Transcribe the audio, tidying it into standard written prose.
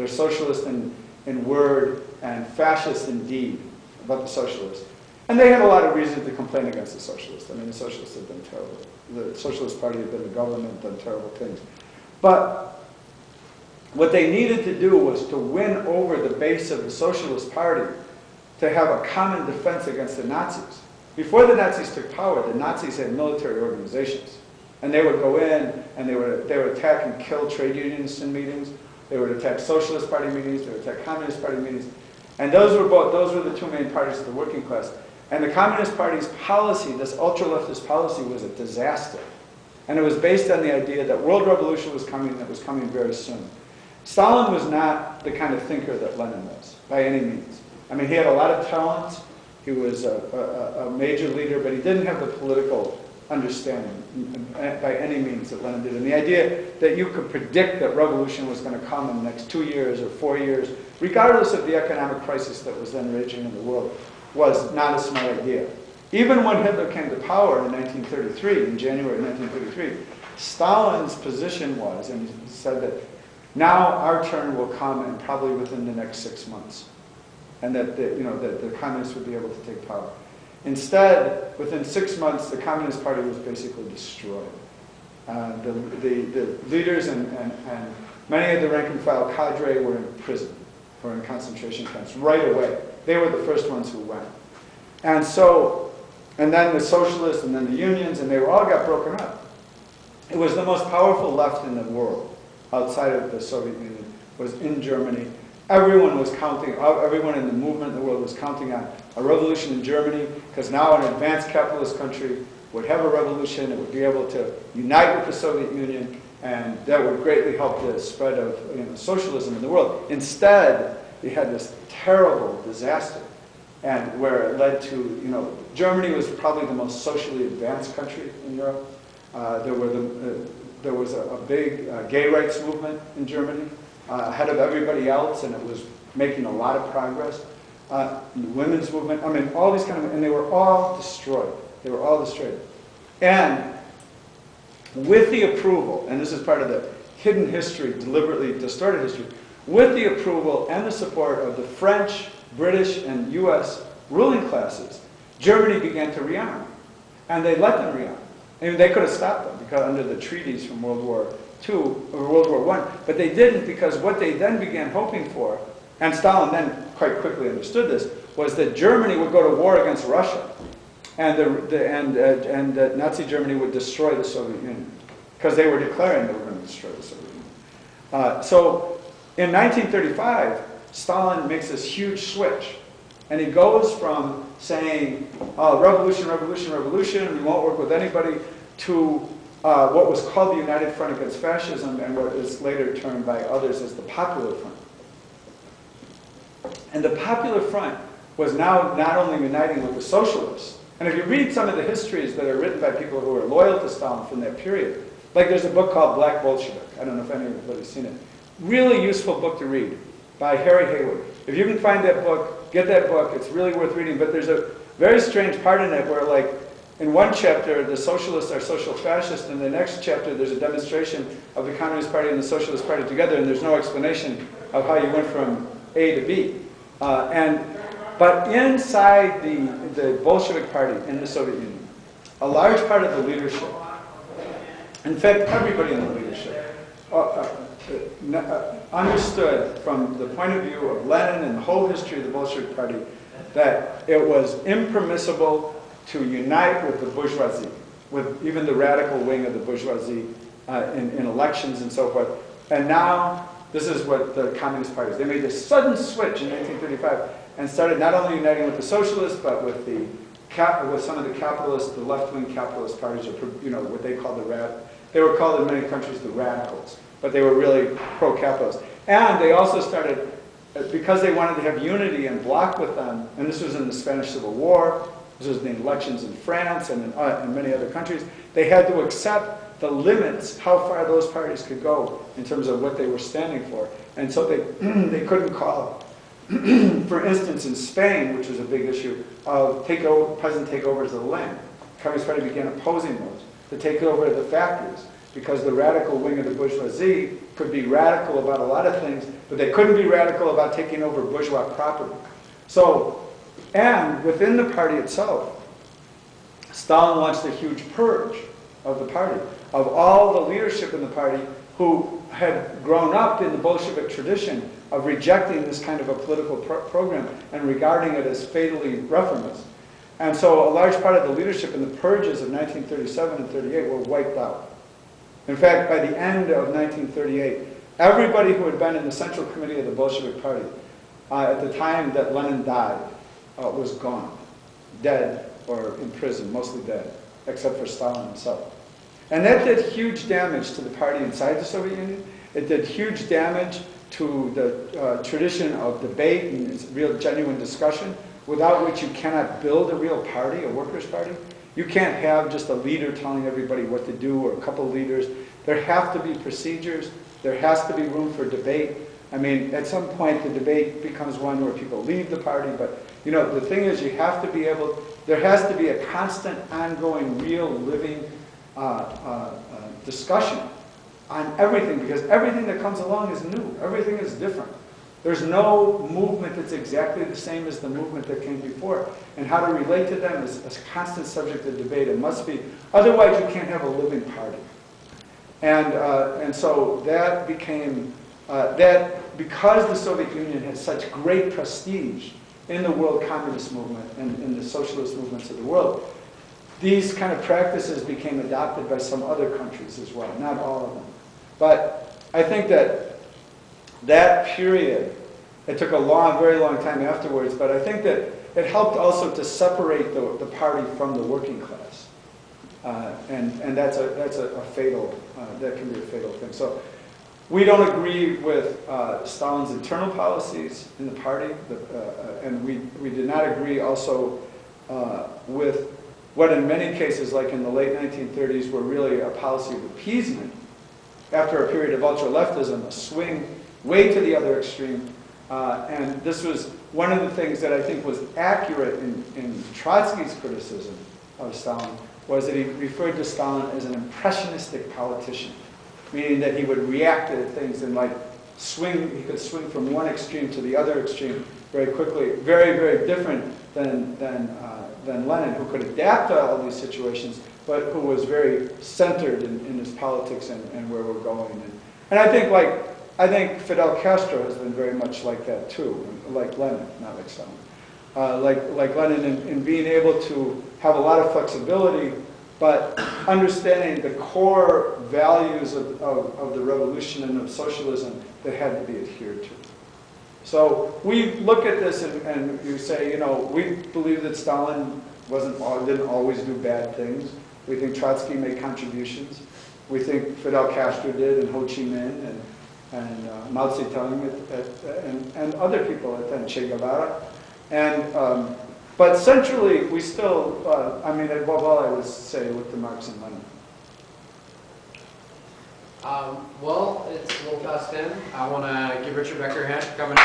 They're socialist in word and fascist in deed about the socialists. And they had a lot of reason to complain against the socialists. I mean, the socialists have been terrible. The Socialist Party had been the government, done terrible things. But what they needed to do was to win over the base of the Socialist Party to have a common defense against the Nazis. Before the Nazis took power, the Nazis had military organizations. And they would go in and they would attack and kill trade unionists in meetings. They would attack Socialist Party meetings. They would attack Communist Party meetings. And those were the two main parties of the working class. And the Communist Party's policy, this ultra-leftist policy, was a disaster. And it was based on the idea that world revolution was coming, that was coming very soon. Stalin was not the kind of thinker that Lenin was, by any means. I mean, he had a lot of talent. He was a major leader, but he didn't have the political understanding by any means that Lenin did. And the idea that you could predict that revolution was going to come in the next 2 years or 4 years, regardless of the economic crisis that was then raging in the world, was not a smart idea. Even when Hitler came to power in 1933, in January 1933, Stalin's position was, and he said that now our turn will come and probably within the next 6 months. And that the communists would be able to take power. Instead, within 6 months, the Communist Party was basically destroyed. The leaders and many of the rank and file cadre were in prison, or in concentration camps right away. They were the first ones who went. And so, and then the socialists and then the unions, and they all got broken up. It was the most powerful left in the world, outside of the Soviet Union, was in Germany. Everyone was counting, everyone in the movement in the world was counting on a revolution in Germany, because now an advanced capitalist country would have a revolution, it would be able to unite with the Soviet Union, and that would greatly help the spread of socialism in the world. Instead, we had this terrible disaster, and where it led to, Germany was probably the most socially advanced country in Europe. There was a big gay rights movement in Germany, ahead of everybody else, and it was making a lot of progress. The women's movement, I mean, all these and they were all destroyed. They were all destroyed. And with the approval, and this is part of the hidden history, deliberately distorted history, with the approval and the support of the French, British, and US ruling classes, Germany began to rearm. And they let them rearm. I mean, they could have stopped them because under the treaties from World War II or World War I, but they didn't, because what they then began hoping for, and Stalin then quite quickly understood this, was that Germany would go to war against Russia, and that Nazi Germany would destroy the Soviet Union, because they were declaring they were going to destroy the Soviet Union. So in 1935, Stalin makes this huge switch, and he goes from saying, revolution, revolution, revolution, we won't work with anybody, to what was called the United Front Against Fascism, and what is later termed by others as the Popular Front. And the Popular Front was now not only uniting with the socialists, and if you read some of the histories that are written by people who are loyal to Stalin from that period, like there's a book called Black Bolshevik. I don't know if anybody's seen it. Really useful book to read by Harry Haywood. If you can find that book, get that book. It's really worth reading. But there's a very strange part in it where, like, in one chapter, the socialists are social fascists, and in the next chapter, there's a demonstration of the Communist Party and the Socialist Party together, and there's no explanation of how you went from A to B. But inside the Bolshevik Party in the Soviet Union, a large part of the leadership, in fact, everybody in the leadership, understood from the point of view of Lenin and the whole history of the Bolshevik Party that it was impermissible to unite with the bourgeoisie, with even the radical wing of the bourgeoisie in elections and so forth. And now, this is what the Communist parties, they made this sudden switch in 1935 and started not only uniting with the socialists, but with some of the capitalists, the left-wing capitalist parties, or what they called they were called in many countries the radicals, but they were really pro-capitalist. And they also started, because they wanted to have unity and block with them, and this was in the Spanish Civil War, this was in the elections in France and in many other countries, they had to accept the limits, how far those parties could go in terms of what they were standing for. And so they couldn't call, for instance, in Spain, which was a big issue, of present takeovers of the land. The Communist Party began opposing those, the takeover of the factories. because the radical wing of the bourgeoisie could be radical about a lot of things, but they couldn't be radical about taking over bourgeois property. So, and within the party itself, Stalin launched a huge purge of the party, of all the leadership in the party who had grown up in the Bolshevik tradition of rejecting this kind of a political program and regarding it as fatally reformist. And so a large part of the leadership in the purges of 1937 and 38 were wiped out. In fact, by the end of 1938, everybody who had been in the Central Committee of the Bolshevik Party at the time that Lenin died was gone, dead or in prison, mostly dead, except for Stalin himself. And that did huge damage to the party inside the Soviet Union. It did huge damage to the tradition of debate and real genuine discussion, without which you cannot build a real party, a workers' party. You can't have just a leader telling everybody what to do or a couple leaders. There have to be procedures. There has to be room for debate. I mean, at some point the debate becomes one where people leave the party, but you know, the thing is you have to be able, there has to be a constant, ongoing, real, living discussion on everything, because everything that comes along is new. Everything is different. There's no movement that's exactly the same as the movement that came before. And how to relate to them is a constant subject of debate. It must be. Otherwise, you can't have a living party. And so that became, because the Soviet Union had such great prestige in the world communist movement and in the socialist movements of the world, these kind of practices became adopted by some other countries as well, not all of them. But I think that that period, it took a long, very long time afterwards, but I think that it helped also to separate the party from the working class. And that's a fatal, that can be a fatal thing. So we don't agree with Stalin's internal policies in the party, and we did not agree also with what in many cases, like in the late 1930s, were really a policy of appeasement after a period of ultra-leftism, a swing way to the other extreme. And this was one of the things that I think was accurate in Trotsky's criticism of Stalin, was that he referred to Stalin as an impressionistic politician, meaning that he would react to things and like swing, he could swing from one extreme to the other extreme very quickly, very, very different than Lenin, who could adapt to all these situations, but who was very centered in his politics and where we're going. And I think Fidel Castro has been very much like that too, like Lenin, not like Stalin. Like Lenin in being able to have a lot of flexibility, but understanding the core values of the revolution and of socialism that had to be adhered to. So we look at this and you say, you know, we believe that Stalin didn't always do bad things. We think Trotsky made contributions. We think Fidel Castro did, and Ho Chi Minh, and Mao Zedong, and other people at then, Che Guevara. But centrally, we still, I mean, above all, I would say look to Marx and Lenin. Well, it's a little past 10. I want to give Richard Becker a hand for coming.